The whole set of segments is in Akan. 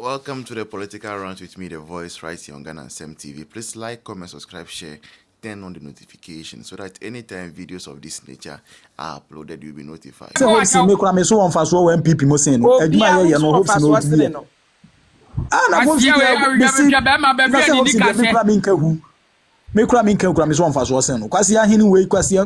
Welcome to the Political Rounds with me, the voice, right here on Ghana and Sem TV. Please like, comment, subscribe, share, turn on the notification so that anytime videos of this nature are uploaded, you'll be notified. So Hopeson me kura me so on fast wo NPP mo sen no. Adwuma ye no Hopeson no di. Na mo fi me kura me so on fast wo sen no. Kwasi ahini we kwasi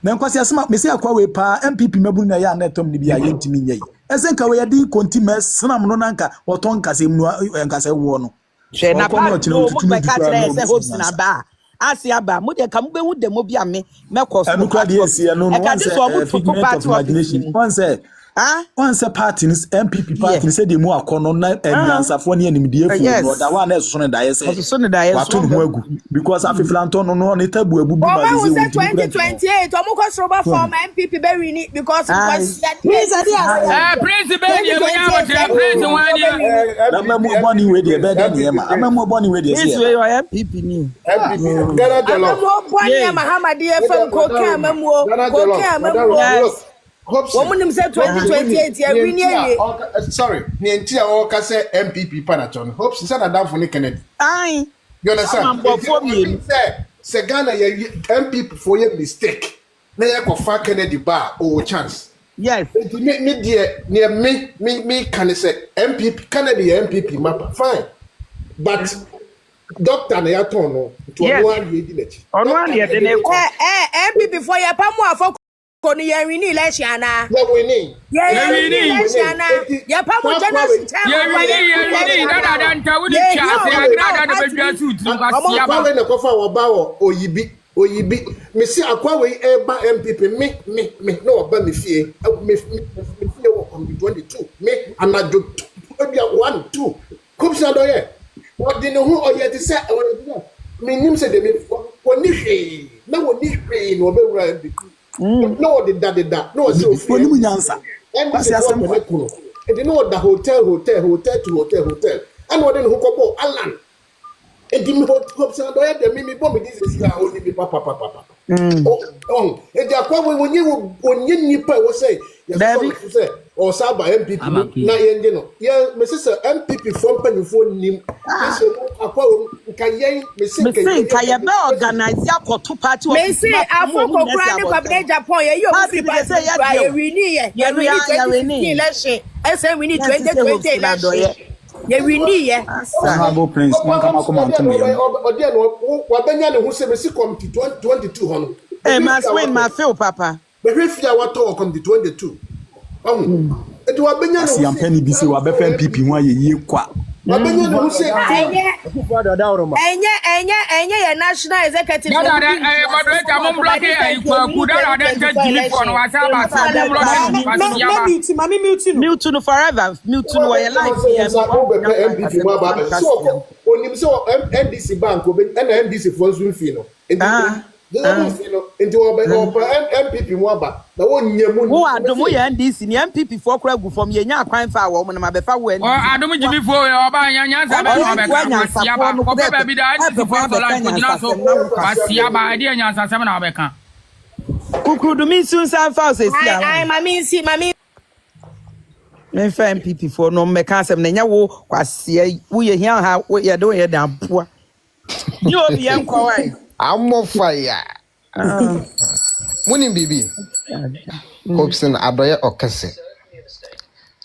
na kwasi asema me se akwa we pa NPP mabunu na ya na tom ni bia ye ntimi nyai. Esenka we yadi kontimes snam no nanka woton kase mu nkase wo no. Hwe na pa no mo ka kire se Hopeson aba. Asia ba mo de ka mo be hu de mo bia me mekọ so. Anu kwa de esia no imagination. One say parties NPP party say dey mu akono na ebiansafo ne animdie fu no da wa na eso no da yese. Eso no da yese. Wato no agu because afiflanto no ne tabu abu bi ma dey say 2028 omo ko sroba form NPP be win because Prince be be Prince one year. Na mamu boni we dey be dey ma. Amamu boni we dey say. This way NPP ni. NPP Ghana Jollof. Amamu boni Muhammad FM ko kan amamu. Womunim say 2028 ya win ye. Sorry, ni enti a o ka say NPP panachon. Hopeson say na dan for ni Kennedy. Aye. You understand? Say Ghana ye NPP for your mistake. Na ye ko fa Kennedy ba o chance. Yes. Me dear me can say NPP Kennedy NPP map fine. But doctor na ya ton no to one ye di lechi. Ono an ye de ne ko. NPP for ya pa mu afọ Koni ya wini election na. Ya wini. Ya wini election na. Ya pa mo jana system. Ya wini dada nta wudi chance ya grada da bedwa suit nkwasi aba. Akwa we na kofa wo ba wo oyibi. Me si akwa we eba MPP me no oba me fie. Me fie wo on the 22. Me anajo obi 1 2. Hopeson Adorye. What dey no hu oye ti say me nim say de me woni hwe. Na woni hwe no be wura MPP. No, the that. No, so Oni mu nyansa. Kwasi asem ko. And you know the hotel to hotel. And what then hokobo Alan. And the Hopeson Adorye de me bomb this is only be papa. Oh. And the akwa when you nipa we say yes say or saba MPP na yende no. Yeah, me say MPP from penifo nim. This akwa kan yen me say ka ye be organize akoto party me say afoko kura ni kwabne Japan ye yo fi say ya wini election. I say we need 2020 election. Ye wini ye. Honorable Prince Mankama Komanto me. Odi no wa benya ne ho se me si committee 22 hono. Must win my feel papa. Be hwefia wa to committee 22. Eti wa benya ne si ampani bi se wa be fa NPP ho ayeye kwa. Wa benya ne ho se enye ye national executive. Dada moderator mo block e kwa ku dada nta telephone wa sa ba sa mo block kwasi aba. Mute no forever. Mute no your life here. MPP mo ba so onim so NDC bank obi na NDC for zoom fee no. Enti MPP mo aba na wonyamu wo adomo ye NDC ni MPP for kura gu fom ye nya akwan fa wo mo na mabefa wo NDC adomo jimi fo oba nyansa ba no be kwasi aba ko be bi da NDC for so like kujina so kwasi aba ade nyansa sem na obeka kukudu mi sun san fa so si ai mami me fa MPP for no me kan sem na nya wo kwasi wo ye hia ha wo ye do ye dan poa ni obi en kwa wai Amofaya. Munim bibi. Hopeson Adorye okese.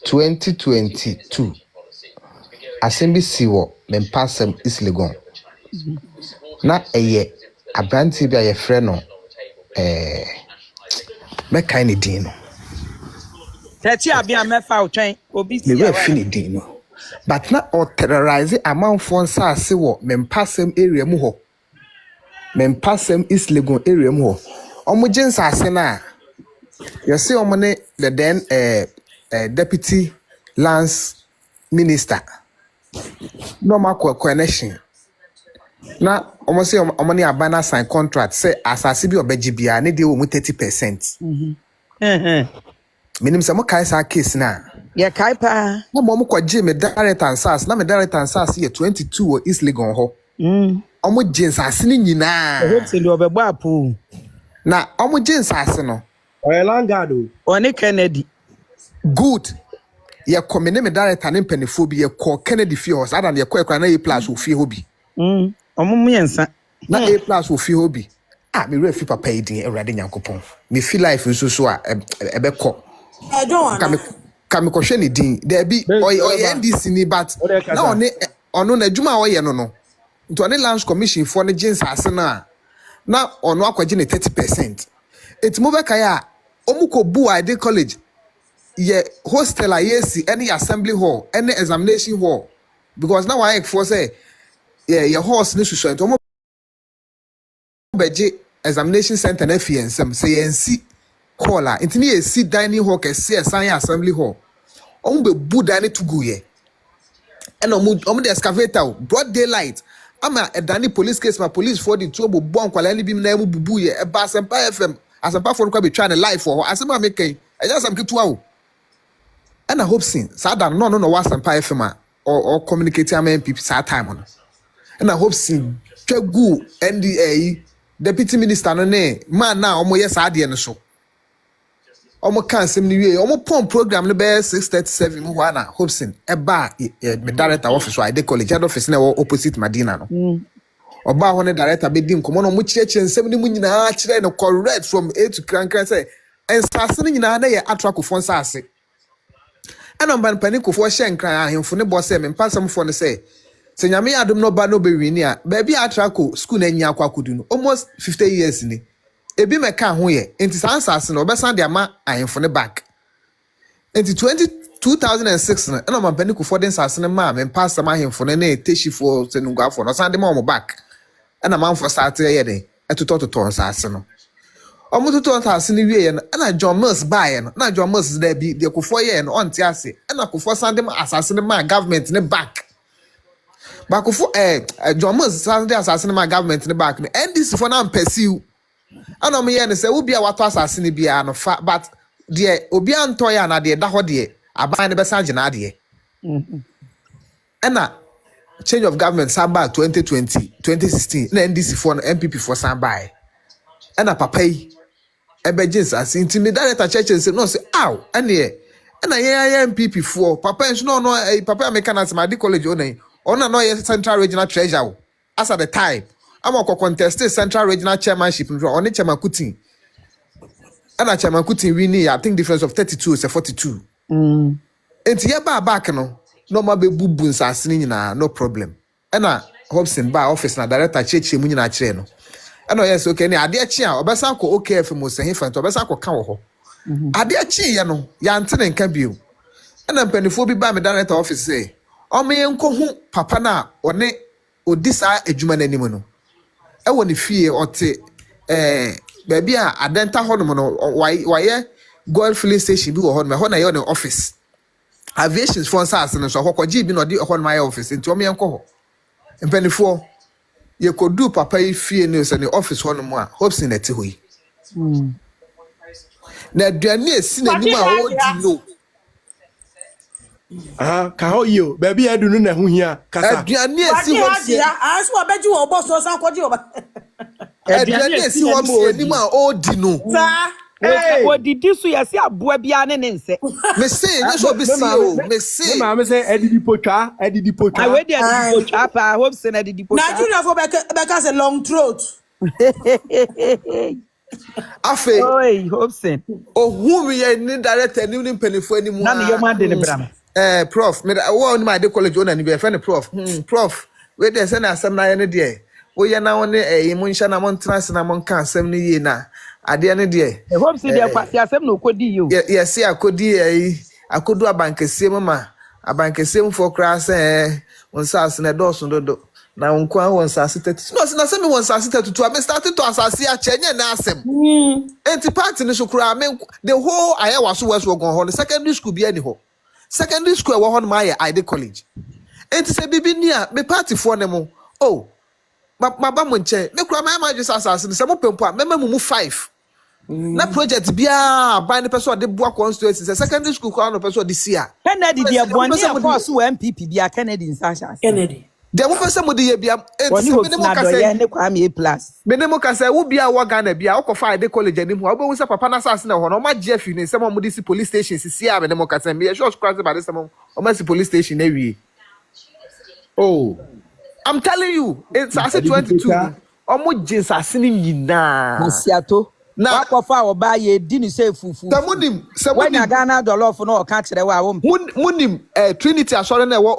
2022. Assembly siwo mempasem islegon. Na eye abranti bia ye frɛ no meka ni din no. Tati abia mefa otwen obi si me fini din no. But na o terrorize amanfo nsa ase wo mempasem area mu ho. Mempasem East Legon area mu ho. Omo jensa ase na. You see omo ne the then deputy lands minister. No ma connection. Na omo say omo ne abana sign contract say asase bi obeji bia ne de wo mu 30%. Minim se mo kai sa case na. Ye kai pa. Mo kwaje me direct ansas na me direct ansas ye 22 wo East Legon ho. Omo jensa ase ni nyina. Hopeson do obebo apu. Na omo jensa ase no. Oyelangado. Oni Kennedy. Good. ye komene me director ne mpanifo bi ye call Kennedy fie ho sada na ye call ekra na A+ wo fie ho bi Omumu yensa na A+ wo fie ho bi me refi papa yi din Ewurade Nyankopon me feel life so a ebekọ kame ko hwe ne din there be oy NDC ni but na ono na adwuma a oye no nti one Lands Commission for ne gins ase na ono akwaje ne 30%. Eti mo beka ya omuko bu ide college ye hostel a yesi any assembly hall any examination hall because now I for say your horse ne susu ento mo beje examination center na fiensem say yensi hall a enti ne yesi dining hall ke see san assembly hall omo be bu dining to go ye and omo the excavator broad daylight ama edani police case ma police for the two bo nkwala ni bi na mu bubu ye e ba Asempa FM Asempa for kwa be try na live for asema make e just am ketua o and I hope sin sada no wa Asempa FM or communicate am NPP sa time on and I hope sin twegu NDA deputy minister no ne man na omo yes ade no so omo kan sem ni wie omo pon program no be 637 mu na Hopeson eba me director office I dey college head office na opposite Madina no oba ho ne director be di nkomo no mo chireche nsem ni mu nyina kire no correct from A to Krankran say ensase ni nyina na ye atrakofo nsase ana mban panikofo hye nkran ahemfo ne bo say me mpasamfo ne say se nyame adom no ba no be wini a ba bi atrako school na nya akwakodu no almost 50 years ni ebi meka ho ye enti sansase no obesan de ama ahemfo ne back enti 2006 no na mban panikofo den sase ne ma me mpasam ahemfo ne na eteshifo senungafo no san de ma omo back ana manfo start ye de etotototo sase no omo toto sase ne wie ye no ana John Mills buy no na John Mills da bi de kofo ye no onte ase ana kofo san de ma asase ne ma government ne back bakofo John Mills san de asase ne ma government ne back no NDC for na pursue ana mo ye ne se wo bia wato asase ne bia no fa but de obi anto ya na de da ho de aban ne be san gina de ana change of government san back 2020 2016 na NDC for no NPP for san buy ana papa yi ebejins as intimidator church say no say aw ana ye NPP for papa enso no papa American as my college ona no ye central regional treasurer as at the time I'm a contest central regional chairmanship on chairman Kutin ana chairman Kutin win I think difference of 32 is 42 enti ye ba back no ma be bubu nsase ni nyina no problem ana Hopeson ba office na director church mu nyina kire no ana yes okay ni ade achi a obesa ko OKF mo se hefa to obesa ko ka wo ho ade achi ye no ya ntene nka bio ana mpanifo bi ba me director office say o me enko hu papa na one odisa adwuma nanim no e woni fie ote ba bia adenta ho no no waye gold filling station bi wo ho no ho na ye no office aviation sponsors no so hokoji bi no di ho no my office nti o me enko ho mpanifo ye kodu papa yi fie ne se ne office ho no mo a Hopeson eti ho yi na aduane esi na nim a o di no ka ho yo baby edu no na ho hia kasa aduane esi Hopeson aso obeji wo boss so san koji oba aduane esi Hopeson nim a o di no odidi so yesi aboa bia ne nse me say nye so be see o me say me ma me say edidi potwa I we dey edidi potwa pa Hopeson edidi potwa Nigeria for beka say long throat afe oi Hopeson ohun ye ni director ni mpanifo ani mu na me yoma de ne bram prof me wo ni my de college ona ni be friend prof we dey say na asem na ye ne de wo ye na won mu nsha na mo ntrance na mo nka asem ni ye na ade ne de Hopeson de kwasi asem na okodi yo yes akodi akodu abankese mama abankese mfo kras wonsas na do so dodo na nkwa wonsas 30 no na se me wonsas 32 I started to asase a chenye na asem enti party ni so kura me the whole ayewa so west wogon ho secondary school bi ani ho secondary school e wo ho no my ide college enti se bibi ni a me party for ne mo ma ba mo nche me kura my just asase se mo pempo a mema mu 5 na project bia ban the person de boa constituency secondary school kwa no person de sia Kennedy de boni e course wo MPP bia Kennedy insasha Kennedy de mo pese mo de ye bia Woni Hopeson Adorye ne Kwame A+. Menemo ka say wo bia wo Ghana bia wo kofa ide college anim ho obo wo say papa na sase na ho no ma je fi ne sem mo de si police station sisi a menemo ka say me sure cross by this sem o ma si police station na wie. Oh. I'm telling you, it's as 22. Omo jinsase ni nyina. Asiato. Na akwafa oba ye di ni say fufu. Samudim When Ghana dollar for no ka kire wa wo. Munim Trinity asore na wo